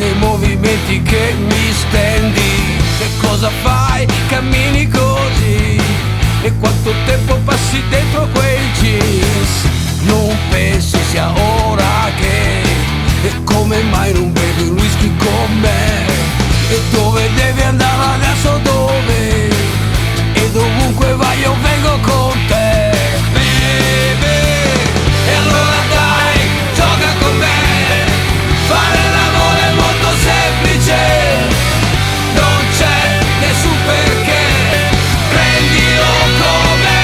dei movimenti che mi stendi. Che cosa fai? Cammini così, e quanto tempo passi dentro quei jeans? Non pensi sia ora che, e come mai non bevi un whisky con me? E dove devi andare adesso, dove? E dovunque vai io vengo con te, baby. E allora dai, gioca con me, fare l'amore è molto semplice, non c'è nessun perché, prendilo con me.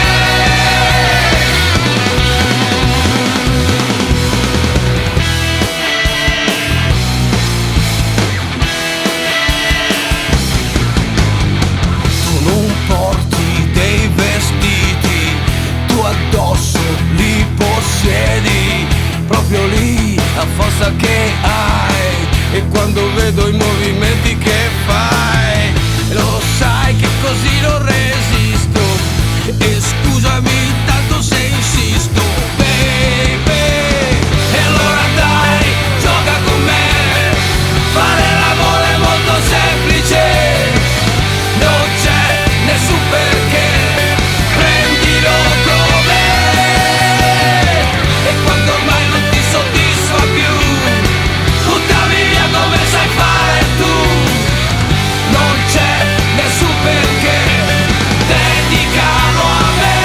Tu non porti dei vestiti, tu addosso li possiedi, proprio lì a forza che hai. E quando vedo i movimenti che fai, lo sai che così non resisto. E scusami tanto se insisto, baby. E allora dai, gioca con me, fare l'amore è molto semplice, non c'è nessun perché, prendilo con me. E quando ormai non ti soddisfa più, buttami via come sai fare tu, non c'è nessun perché, dedicalo a me.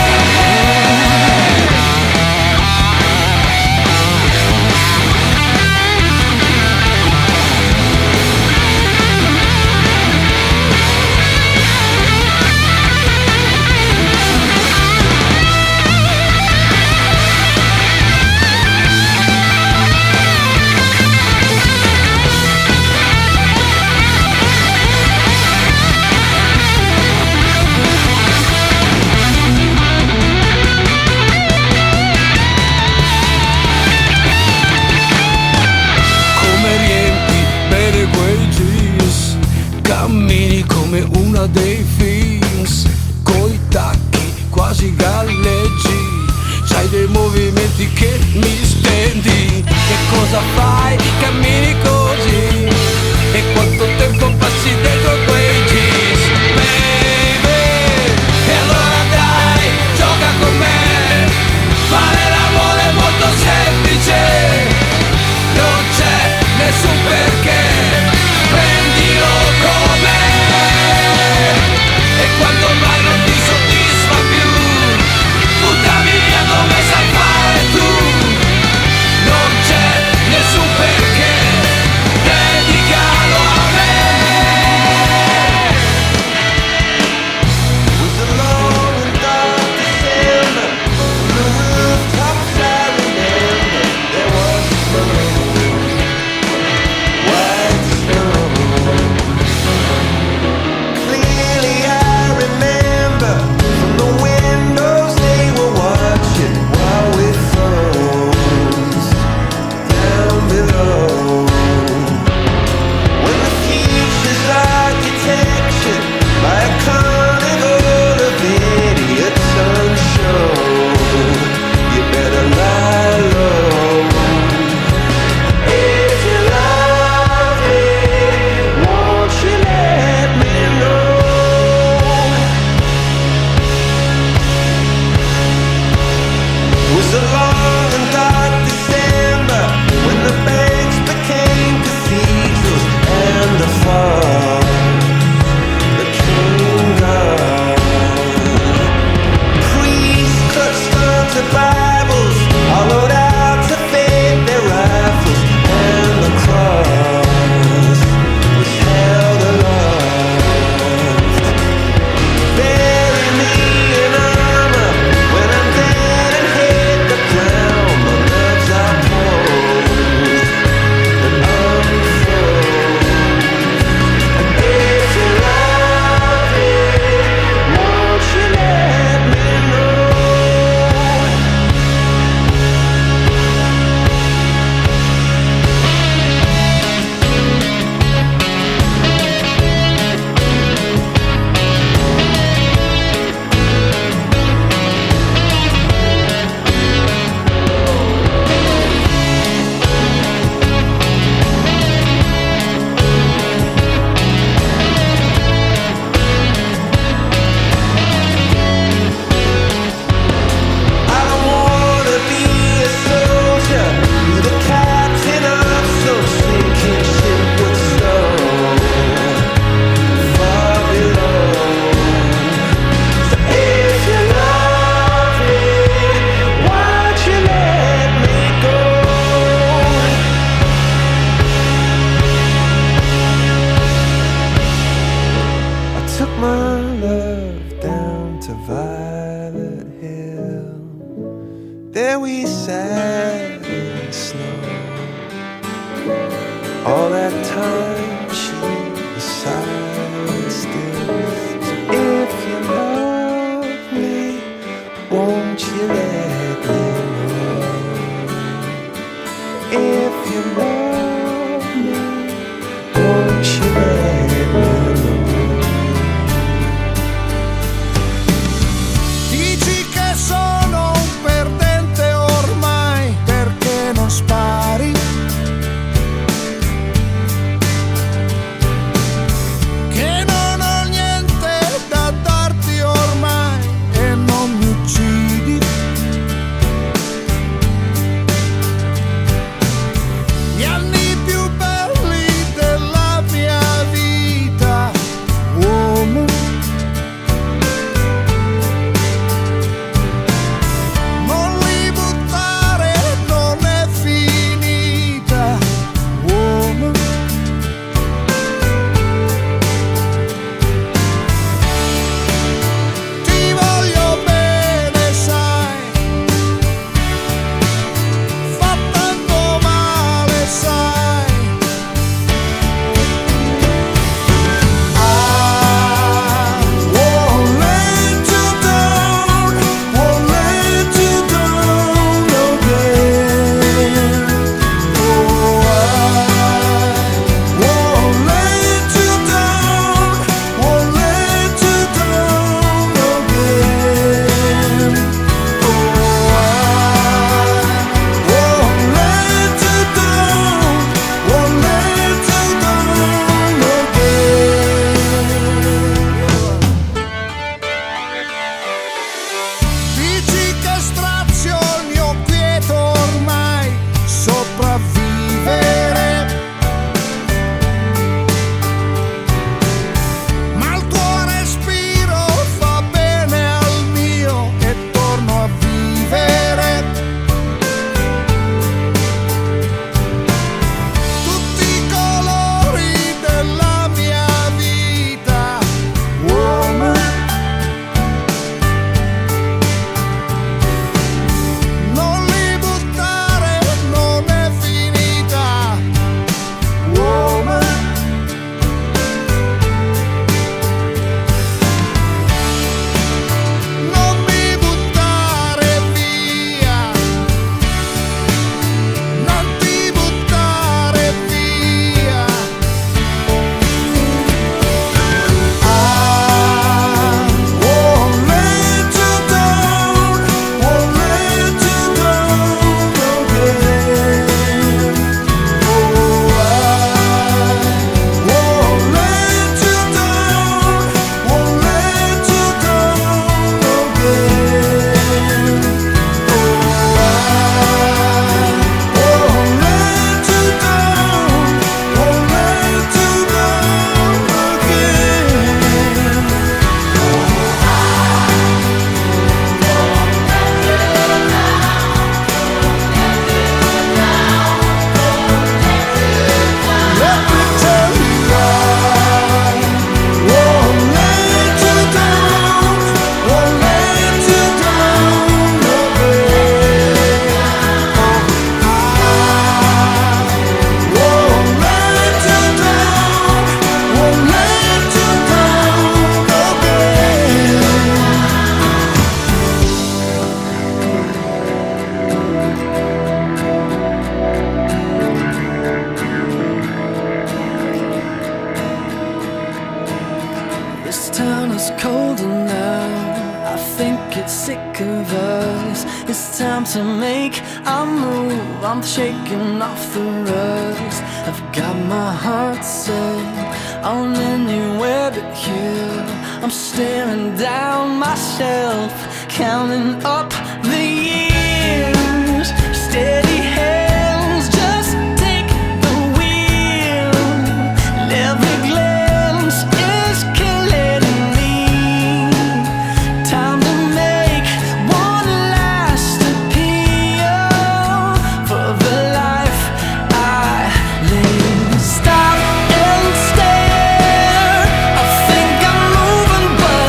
Come riempi bene quei jeans, cammini come una dei films, coi tacchi quasi galleggi, c'hai dei movimenti che mi stendi. Che cosa fai? Cammini così, e quanto tempo passi dentro quei jeans, baby. E allora dai, gioca con me, fare l'amore è molto semplice, non c'è nessun perché, prendilo con me. E quando ormai non ti soddisfa più, buttami via come sai fare tu, non c'è nessun perché, dedicalo a me. love down to Violet Hill. There we sat in the snow. All that time she was silent still. So if you love me, won't you let me know? If you love me, won't you let me know? Dici che sono un perdente ormai perché non spari, che non ho niente da darti ormai e non mi uccidi. Gli anni più belli della mia vita, uomo, non li buttare, non è finita, uomo. Ti voglio bene, sai, fa tanto male, sai. I won't let you down, won't let you down again. Oh, I won't let you down, won't let you down again. Oh, I won't let you down, won't let you down again. Dici che strazio il mio quieto ormai sopravvivere, ma il tuo respiro fa bene al mio e torno a vivere. Tutti i colori della mia vita, woman, non li buttare, non è finita, woman. Non mi buttare via, non ti buttare via. I won't let you down, won't let you down again. Oh, I won't let you down, won't let you down again. Oh, I won't let you down, won't let you down again. Let me tell you, I won't let you down, won't let you down again. I won't let you down, won't let you down again. This town is colder now. I think it's sick of us. It's time to make a move. I'm shaking off the rust. I've got my heart set on anywhere but here. I'm staring down myself, counting up the years. Steady hands, just take the wheel. And every glance is killing me. Time to make one last appeal for the life I live. Stop and stare. I think I'm moving, but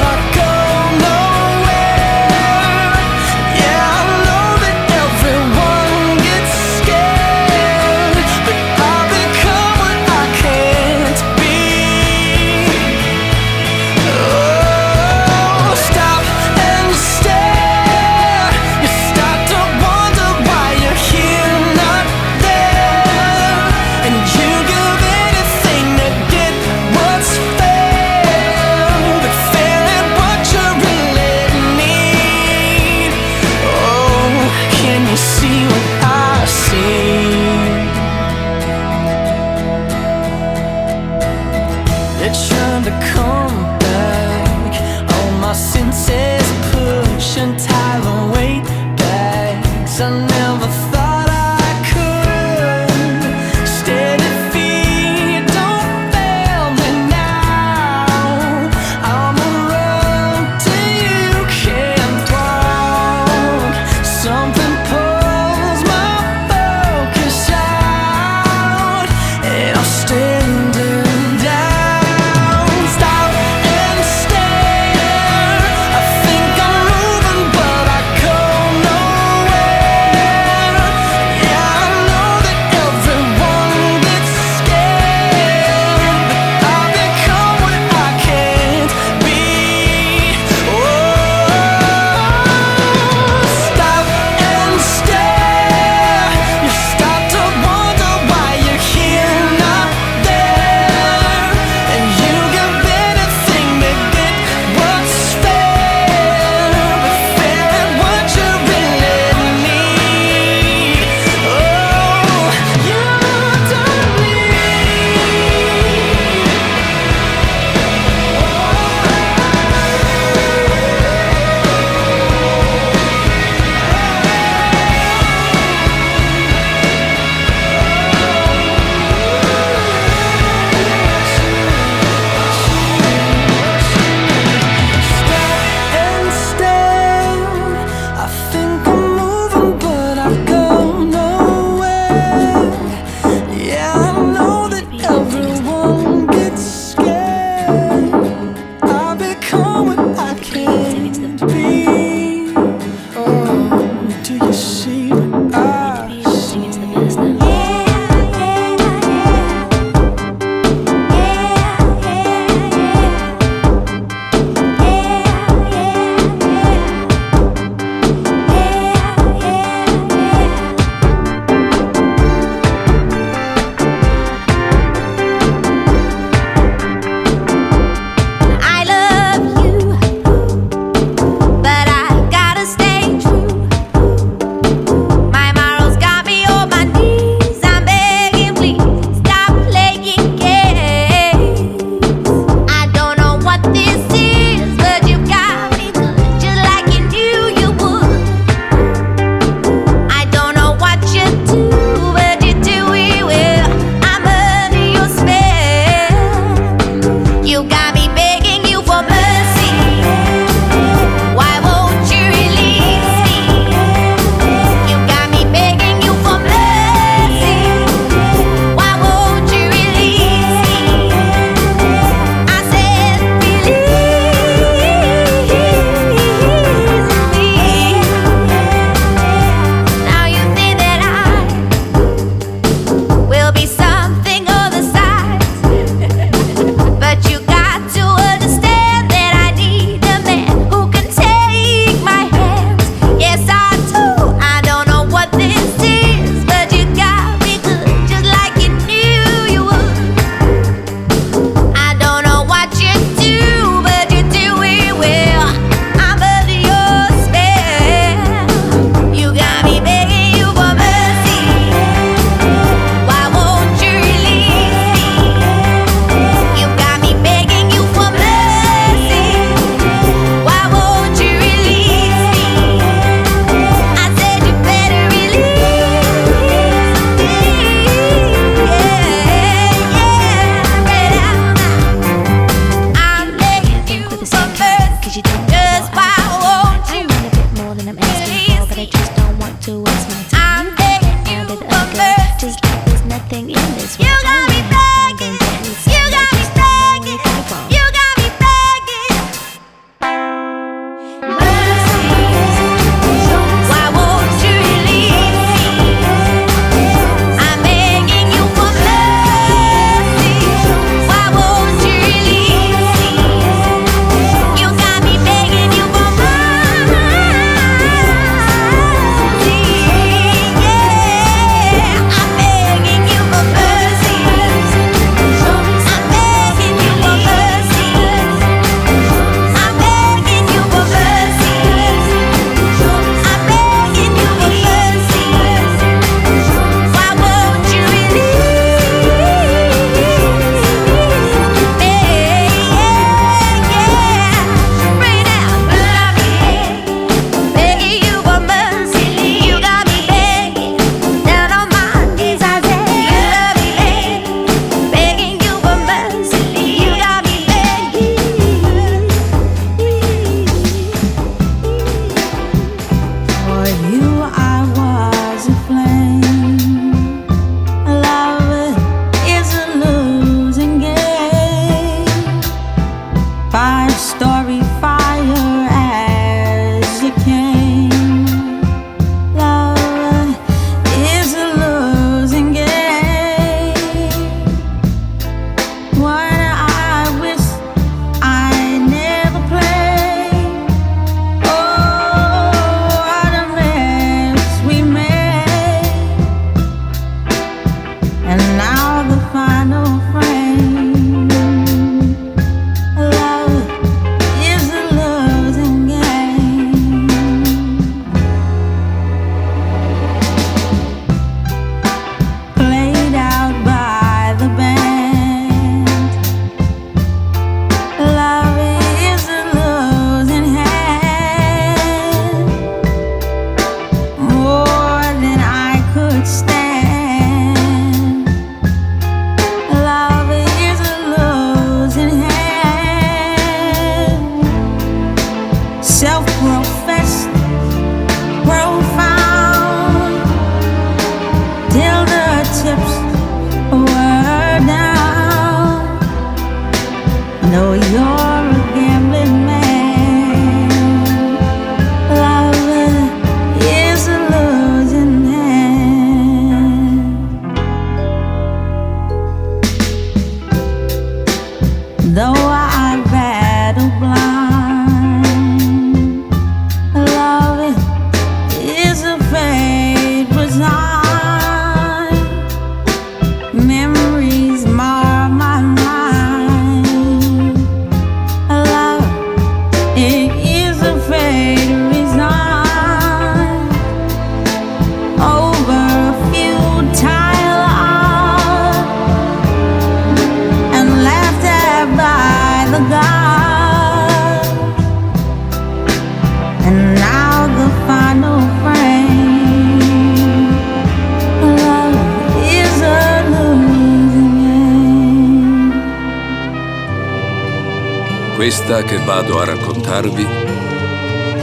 realtà che vado a raccontarvi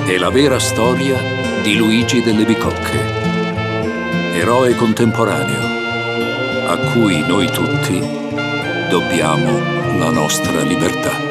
è la vera storia di Luigi delle Bicocche, eroe contemporaneo a cui noi tutti dobbiamo la nostra libertà.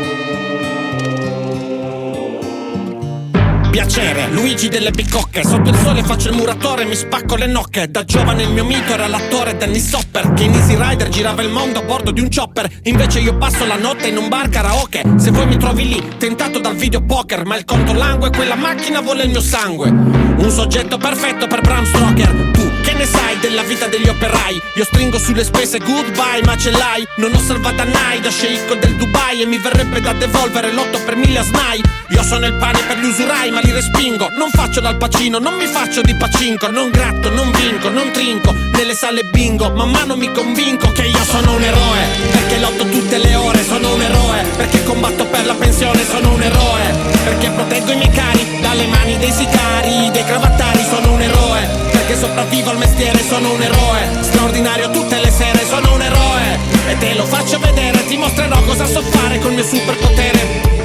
Piacere, Luigi delle Bicocche. Sotto il sole faccio il muratore, mi spacco le nocche. Da giovane il mio mito era l'attore Dennis Hopper, che in Easy Rider girava il mondo a bordo di un chopper. Invece io passo la notte in un bar karaoke. Se vuoi mi trovi lì, tentato dal videopoker, ma il conto langue, quella macchina vuole il mio sangue. Un soggetto perfetto per Bram Stoker. Tu che ne sai della vita degli operai? Io stringo sulle spese goodbye, ma ce l'hai. Non ho salvata Nai da sceicco del Dubai, e mi verrebbe da devolvere l'8 per 1000 a SNAI. Io sono il pane per gli usurai, ma li respingo. Non faccio dal Pacino, non mi faccio di pacinco. Non gratto, non vinco, non trinco nelle sale bingo. Man mano mi convinco che io sono un eroe, perché lotto tutte le ore. Sono un eroe, perché combatto per la pensione. Sono un eroe, perché proteggo i miei cari dalle mani dei sicari, dei cravattari. Sono un eroe, perché sopravvivo al mestiere. Sono un eroe, straordinario tutte le sere. Sono un eroe, e te lo faccio vedere. Ti mostrerò cosa so fare col mio superpotere.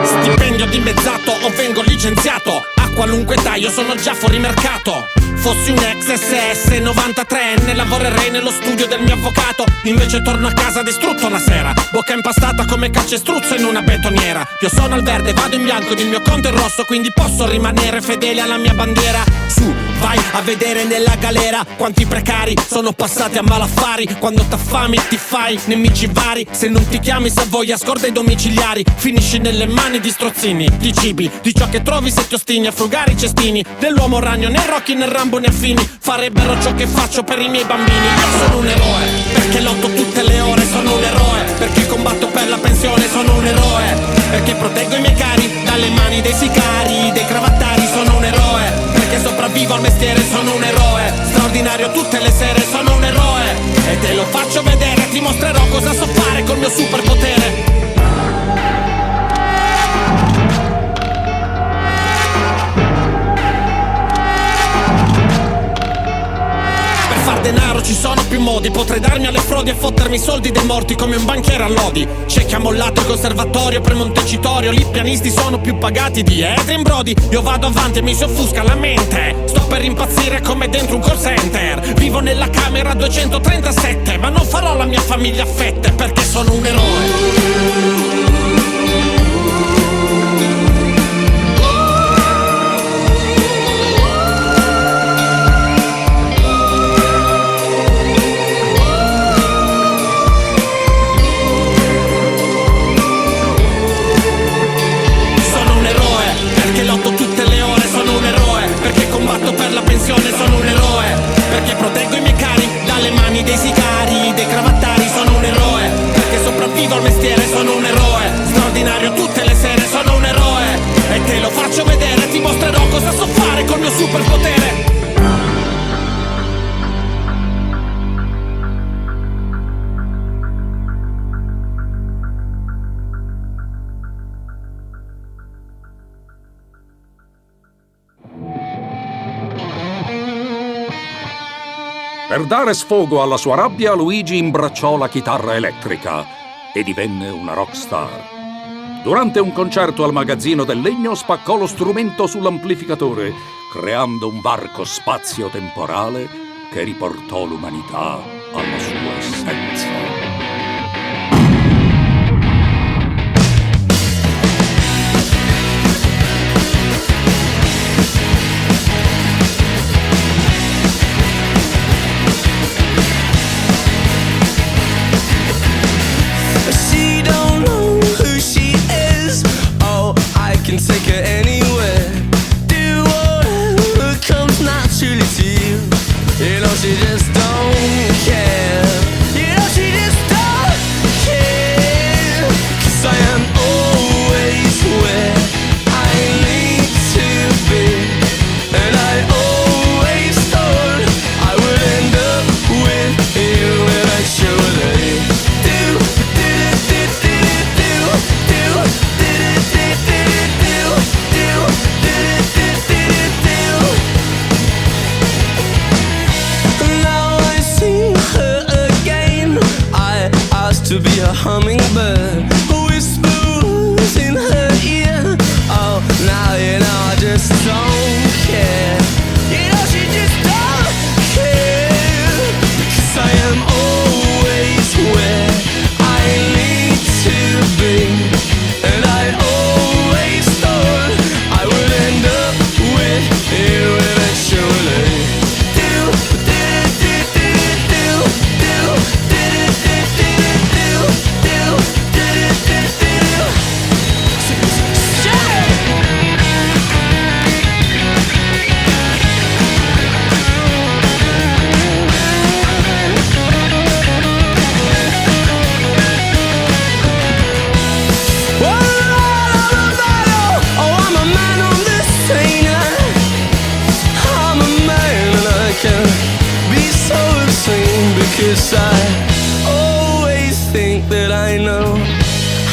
Stipendio dimezzato o vengo licenziato a qualunque età, io sono già fuori mercato. Fossi un ex SS 93enne, lavorerei nello studio del mio avvocato. Invece torno a casa distrutto la sera, bocca impastata come calcestruzzo in una betoniera. Io sono al verde, vado in bianco ed il mio conto è rosso, quindi posso rimanere fedele alla mia bandiera. Su, vai a vedere nella galera quanti precari sono passati a malaffari. Quando t'affami ti fai nemici vari. Se non ti chiami Savoia scorda i domiciliari. Finisci nelle mani di strozzini, di cibi, di ciò che trovi se ti ostini a frugare i cestini. Dell'uomo ragno né Rocky né Rambo né Affini farebbero ciò che faccio per i miei bambini. Io sono un eroe, perché lotto tutte le ore. Sono un eroe, perché combatto per la pensione. Sono un eroe, perché proteggo i miei cari dalle mani dei sicari, dei cravattari. Sono un eroe, perché sopravvivo al mestiere. Sono un eroe, straordinario tutte le sere. Sono un eroe, e te lo faccio vedere. Ti mostrerò cosa so fare col mio superpotere. Denaro ci sono più modi, potrei darmi alle frodi e fottermi i soldi dei morti come un banchiere a lodi. C'è chi ha mollato il conservatorio per Montecitorio, lì i pianisti sono più pagati di Adrien Brody. Io vado avanti e mi si offusca la mente, sto per impazzire come dentro un call center. Vivo nella camera 237, ma non farò la mia famiglia a fette, perché sono un eroe. Sono un eroe, perché proteggo i miei cari dalle mani dei sicari, dei cravattari. Sono un eroe, perché sopravvivo al mestiere. Sono un eroe, straordinario tutte le sere. Sono un eroe, e te lo faccio vedere. Ti mostrerò cosa so fare col mio superpotere. Per dare sfogo alla sua rabbia, Luigi imbracciò la chitarra elettrica e divenne una rockstar. Durante un concerto al magazzino del legno spaccò lo strumento sull'amplificatore, creando un varco spazio-temporale che riportò l'umanità alla sua essenza. Take her anywhere, do whatever comes naturally to you. You know she just don't care. a hummingbird whispers in her ear. Oh, now you know I just don't care. You know she just don't care. Because I am always where I need to be. And I always thought I would end up with you eventually. Because I always think that I know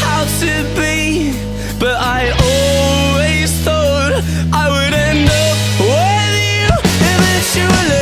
how to be, but I always thought I would end up with you eventually.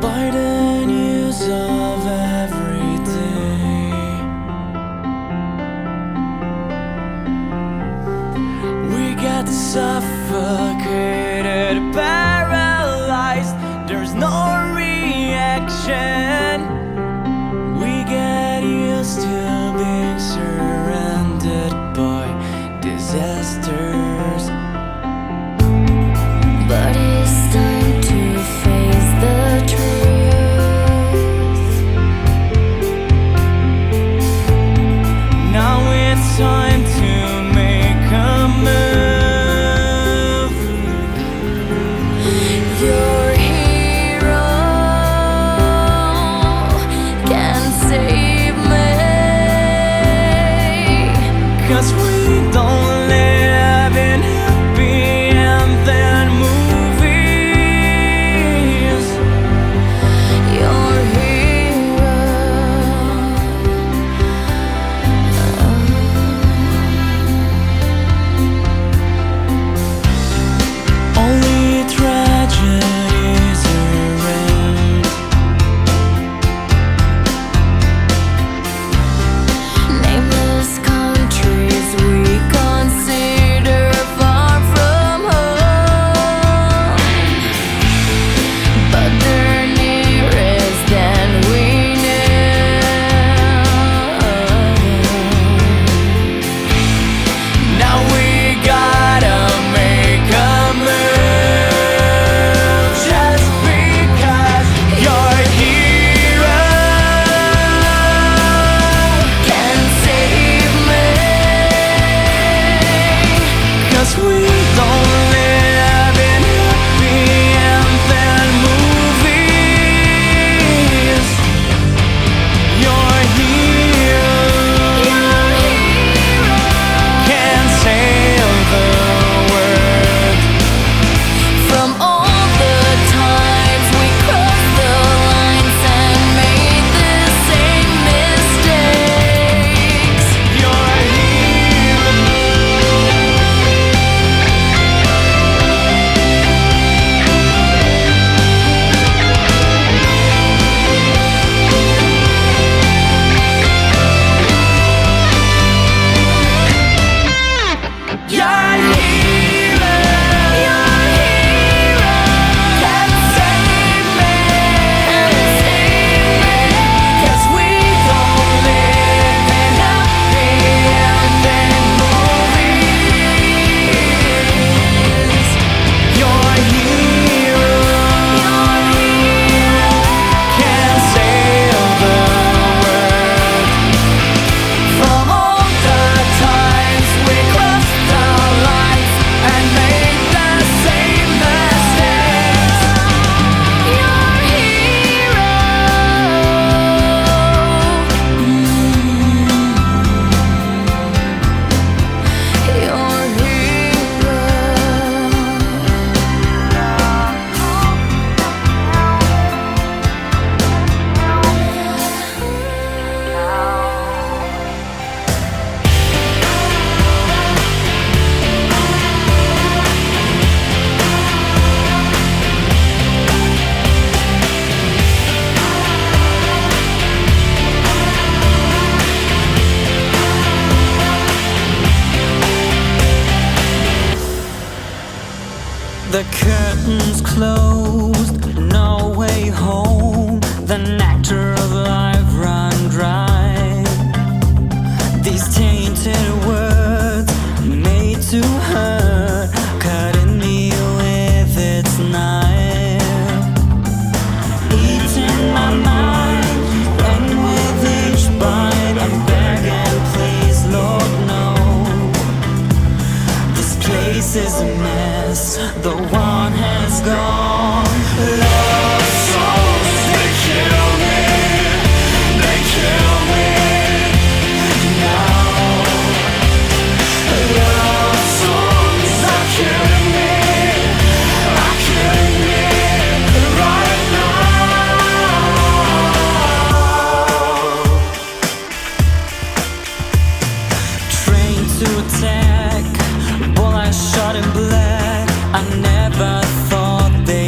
by the news of every day. We get suffocated, paralyzed, there's no reaction. We get used to being surrounded by disasters. But it's time to face the truth. Now it's time to make a move. Your hero can save me. 'Cause we don't live in happy ending movies. Your hero. Only tragedies around. Nameless countries we consider far from home, but they're nearest than we know. Now we gotta make a move. Just because your hero Can save me. 'cause we don't live in happy ending movies. Your hero can save the world. From all the times we crossed the lines and made the same mistakes. Your hero Can save me. 'cause we don't live in happy ending movies. Your hero can save the world. From all the times we crossed the lines and made the same mistakes. Your hero. Your hero. The curtains closed, no way home. The nectar of life run dry. These tainted words made to hurt, cutting me with its knife, eating my mind. And with each bite, I'm begging, please, Lord, no. This place is a mess. The one has gone. Love songs, they kill me. They kill me now. Love songs are killing me. Are killing me right now. Trained to attack, bullets shot in black. I never thought they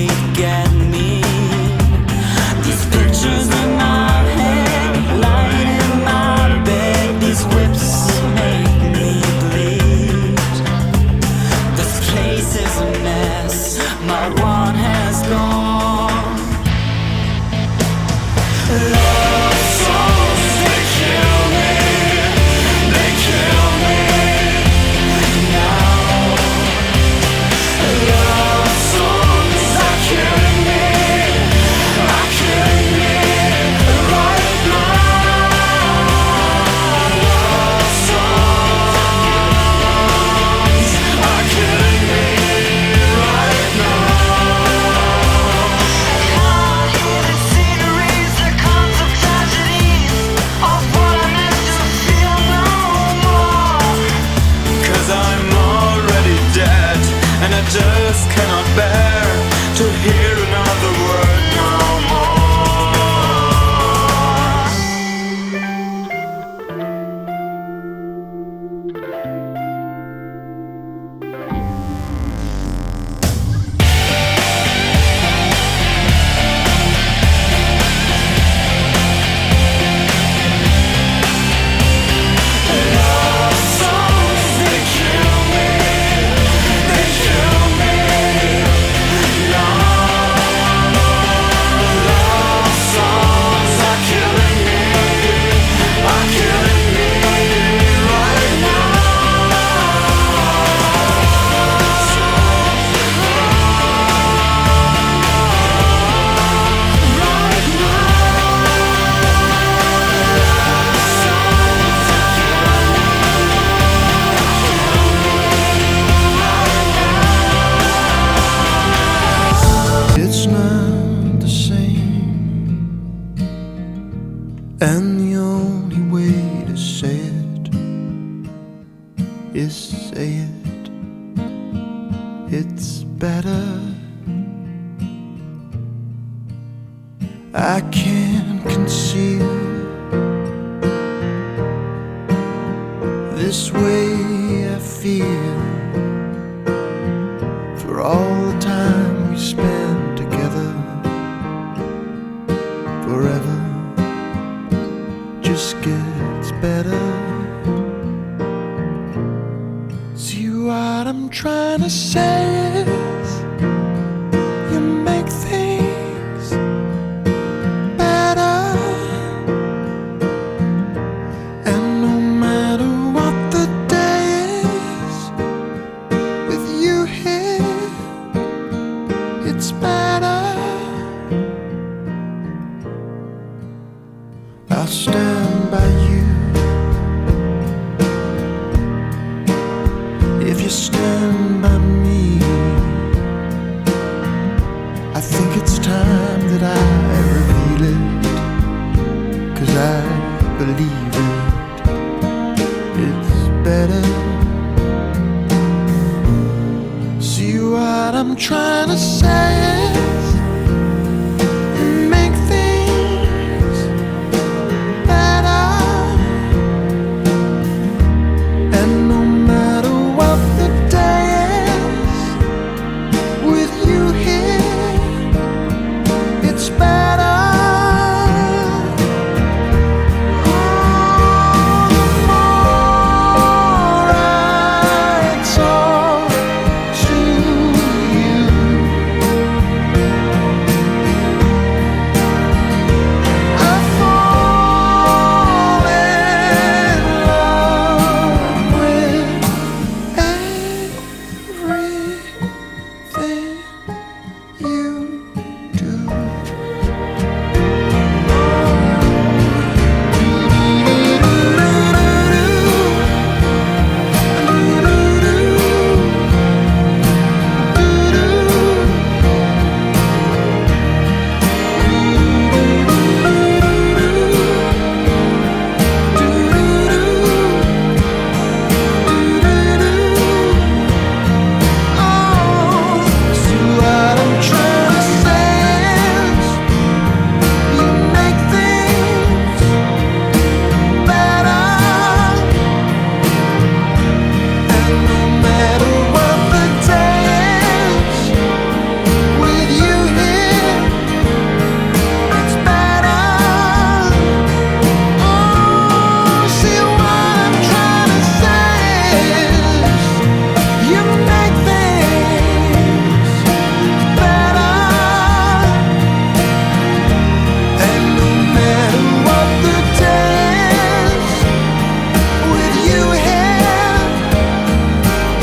And the only way to say it is say it. It's better. I can't conceal this way I feel for all the time we spend together. Forever just gets better. See what I'm trying to say is you make things better. And no matter what the day is, with you here, it's better. I'll stand by you if you stand by me. I think it's time that I reveal it, 'cause I believe it. It's better. See what I'm trying to say is you make things better. And no matter what the day is, with you here, it's better. More I talk to you, I fall in love with everything you do. See what I'm trying to say is you make things better. And no matter what the day is, with you here, it's better. See what I'm trying to say is you make things better. And no matter what the day is, with you here,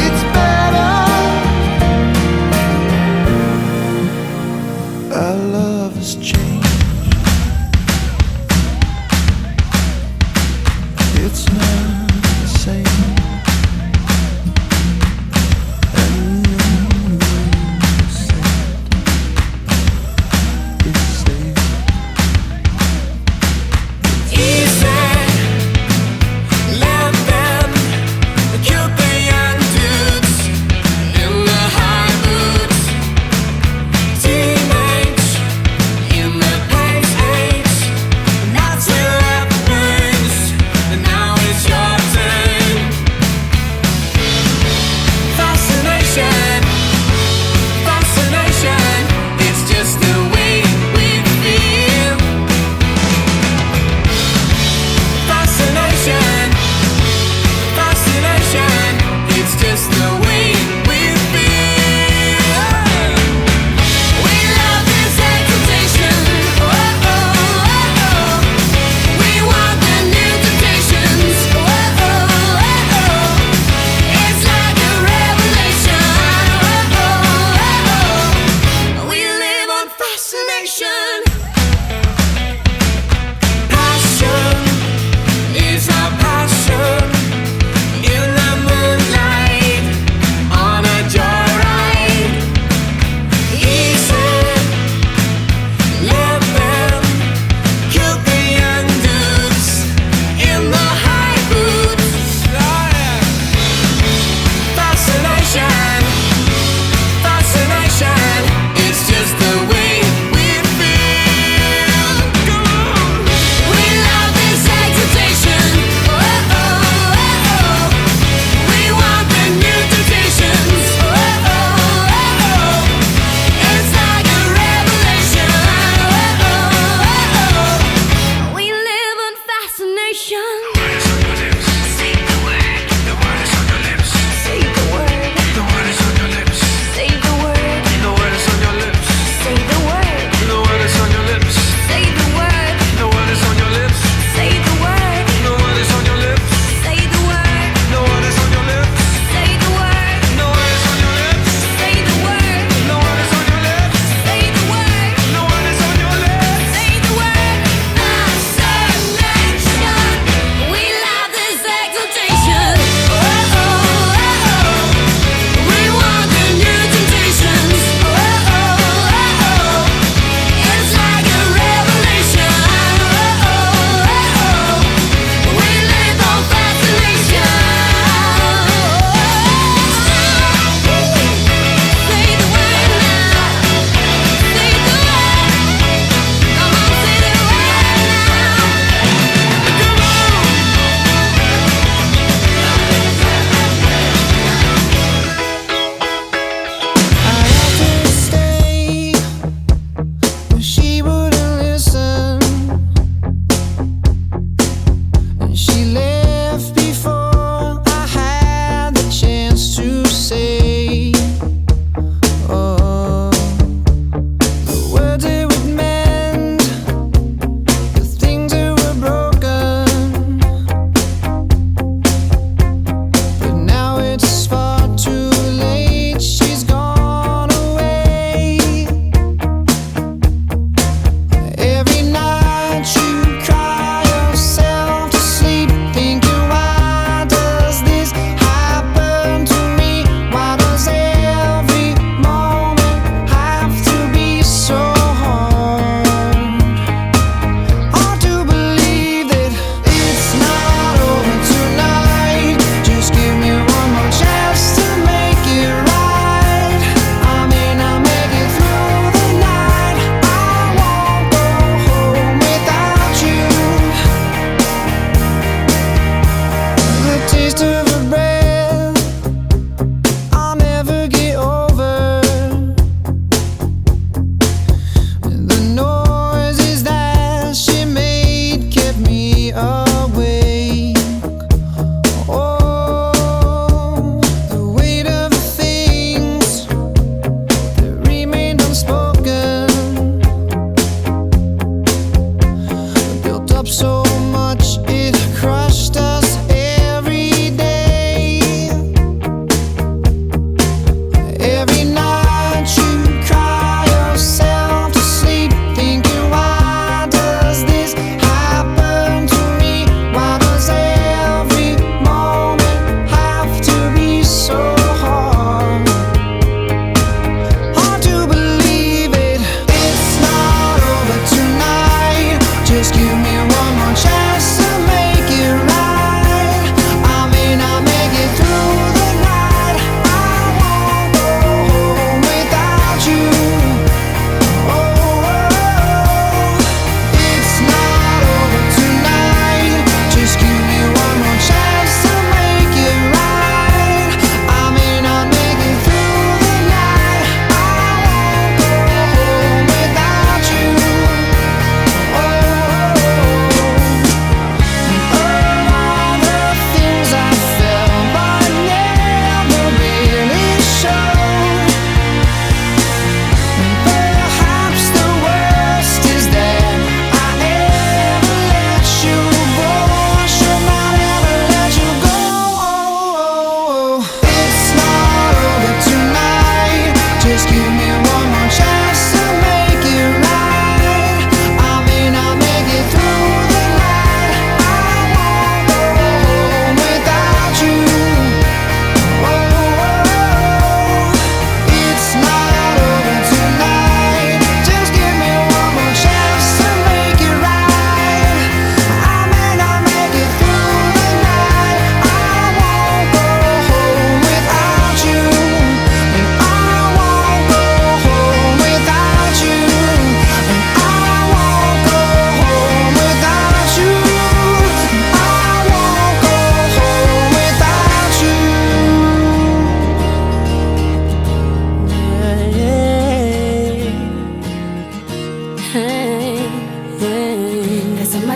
it's better. Our love has changed. It's not the same. And the only way to say it is say it. Easy living, cute the young dudes in the high boots, teenage in the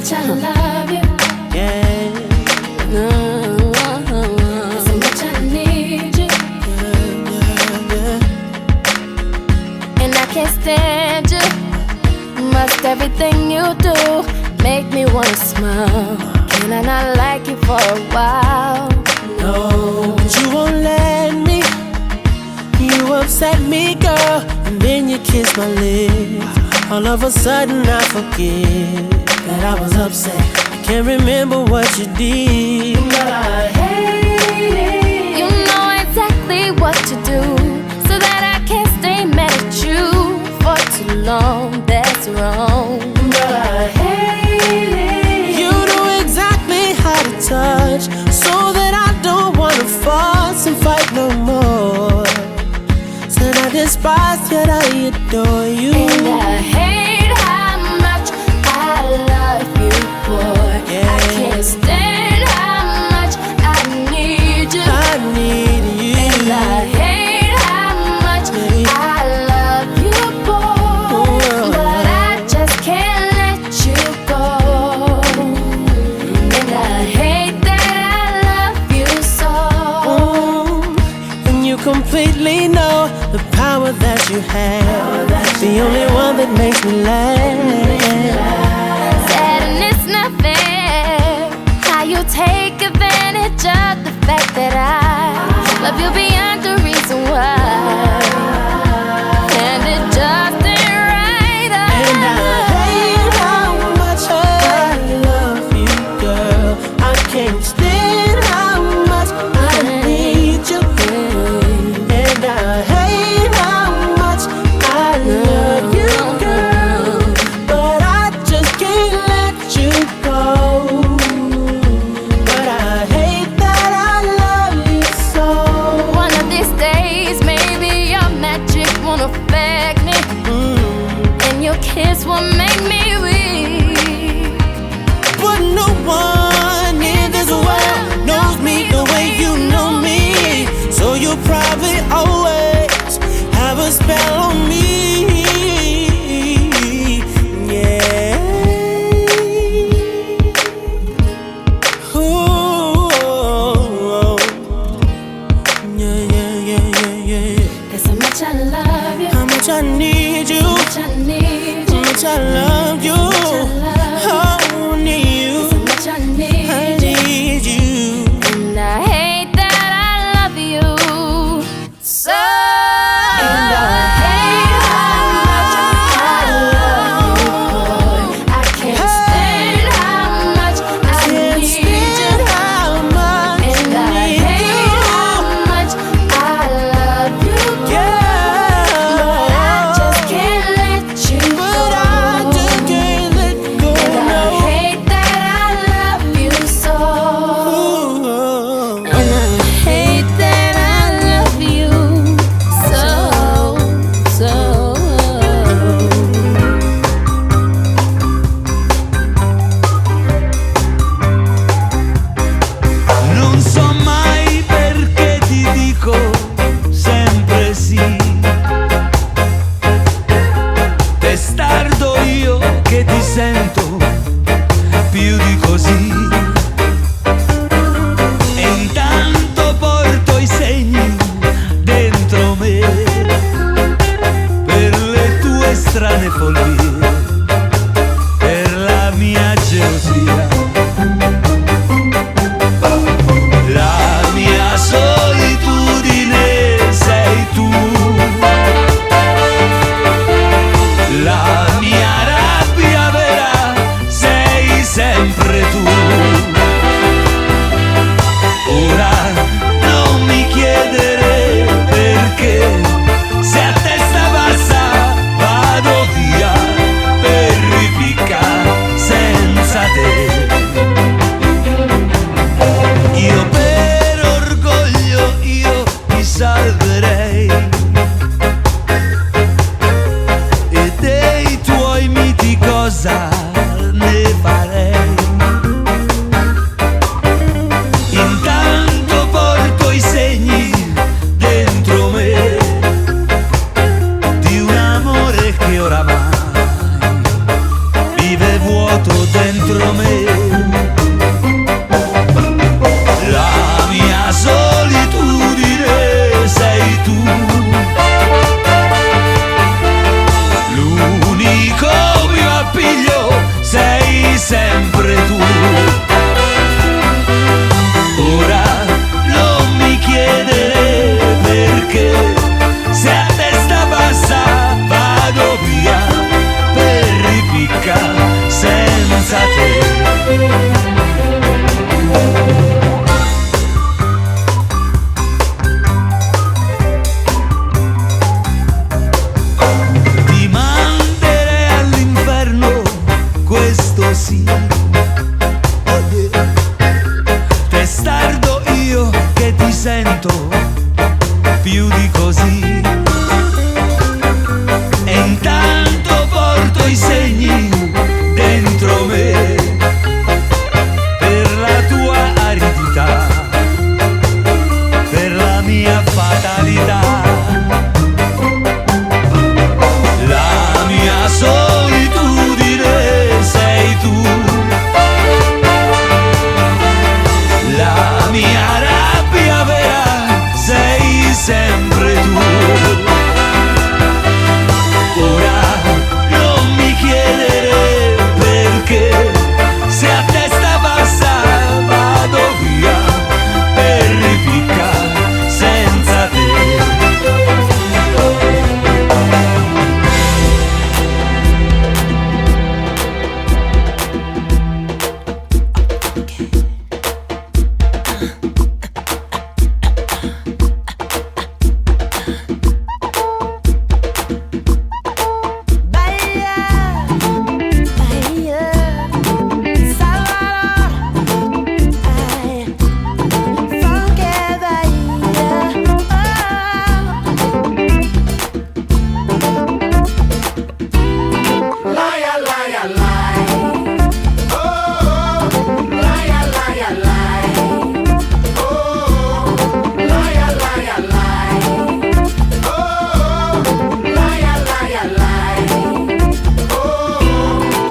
much I love you. Yeah. So much I need you. And I can't stand you. Must everything you do make me wanna smile. Can I not like you for a while? No, but you won't let me. You upset me, girl, and then you kiss my lips. All of a sudden I forget that I was upset. I can't remember what you did, but I hate it. You know exactly what to do, so that I can't stay mad at you for too long. That's wrong, but I hate it. You know exactly how to touch, so that I don't wanna fuss and fight no more. Said I despise, yet I adore you. and I hate how much I love you, boy. Yeah. I can't stand how much I need you. I need you. And I hate how much I love you, boy. But I just can't let you go. And I hate that I love you so. And you completely know the power that you have. The only one that makes me laugh. Sad and it's not fair how you take advantage of the fact that I love you beyond the reason why. And it just ain't right. And I hate how much I love you, girl. I can't stand how much I need you. And I hate how much I love you, girl. But I just can't let you go. But I hate that I love you so. One of these days, maybe your magic won't affect me, and your kiss will make me weak. But no one in this world knows me the way you know me. So you'll probably always have a spell on me. Yeah. Ooh. Yeah, yeah, yeah, yeah, yeah. There's so much I love you, How much I need you. much I need How you, much I love you. Oh, I need you. so much I I need you. need you. And I hate that I love you so. And I hate how much I love you, boy. I can't stand how much I Can't need stand you. how much And I need hate how much I love you, Yeah. but I just can't let you But I go. just can't let go. And I No. hate that I love you so. Ooh. And I hate that I love you so, so. Non so mai perché ti dico sempre sì. Testardo io che ti sento più di così. E intanto porto i segni dentro me per le tue strane follie, per la mia gelosia. La mia solitudine sei tu, la mia rabbia vera sei sempre tu. Ora non mi chiedere perché, se a testa bassa vado via per ripiccare senza te. Io per orgoglio io ti salverei, e dei tuoi miti cosa ne farei? Intanto porto i segni dentro me di un amore che oramai vive vuoto dentro me.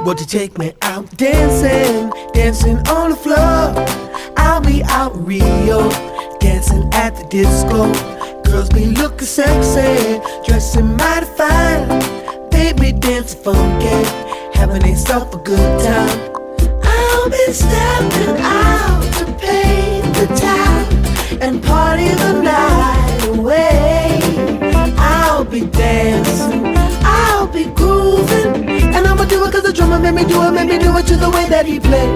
Won't you take me out dancing, dancing on the floor? I'll be out in Rio, dancing at the disco. Girls be looking sexy, dressing mighty fine. Baby dancing funky, having themselves a good time. I'll be stepping out to pay the time and party the night away. I'll be dancing, I'll be grooving, and I'ma do it 'cause the drummer made me do it to the way that he played.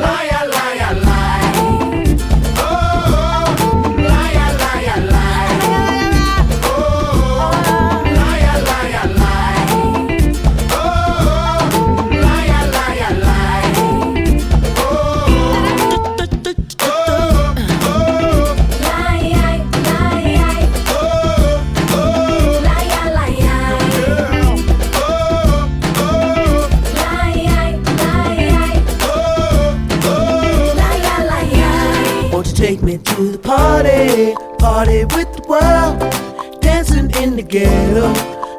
Liar, liar, liar. Oh, liar, liar, liar. Oh, liar, liar, liar. Oh, liar, liar, liar. Take me to the party, party with the world. Dancing in the ghetto,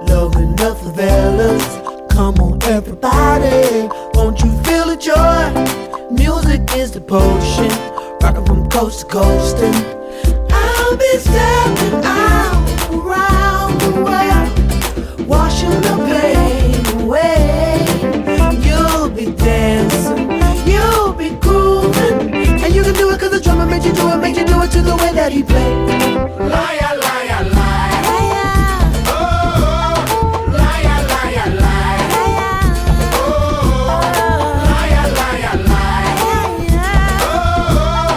loving the favelas. Come on everybody, won't you feel the joy? Music is the potion, rocking from coast to coast. And I'll be stepping out around the world, washing the pain away. You'll be dancing, you'll be grooving, and you can do it 'cause the drummer made you do it to the way that he played. Liar, liar, liar. Oh, liar, liar, liar. Oh, liar, liar, liar. Oh,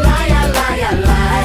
liar, liar, liar.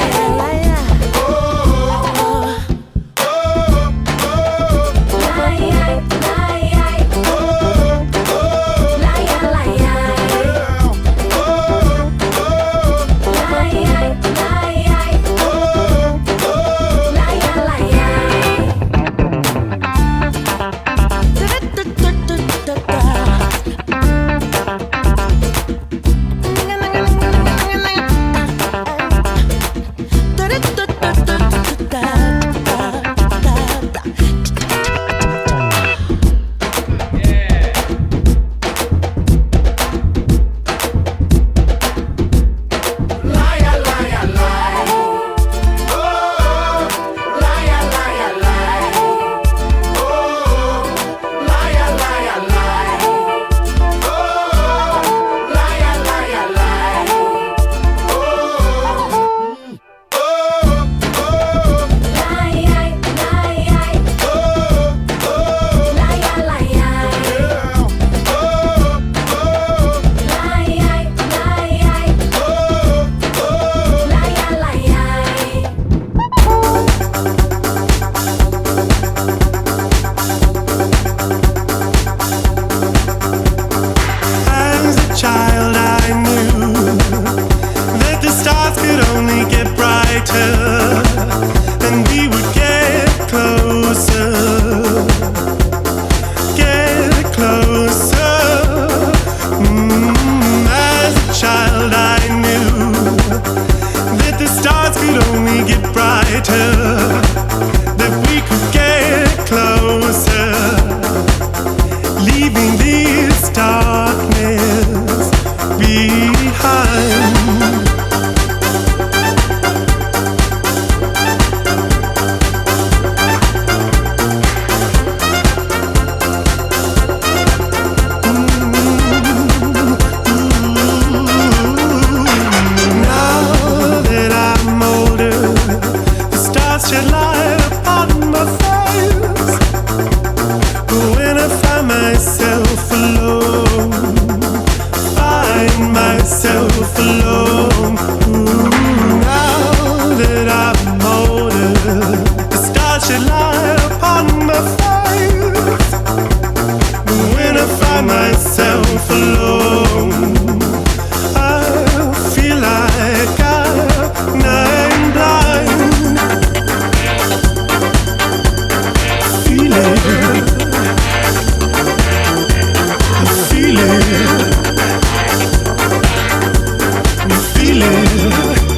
feeling.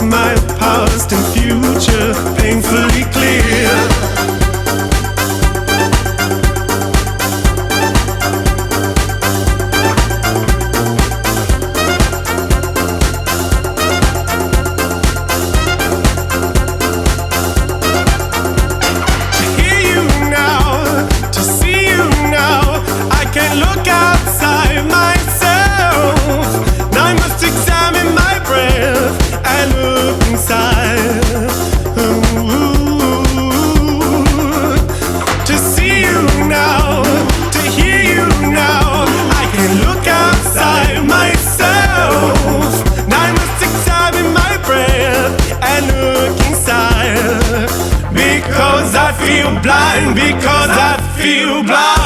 makes my past and future painfully clear. Because I feel blind, because I feel blind.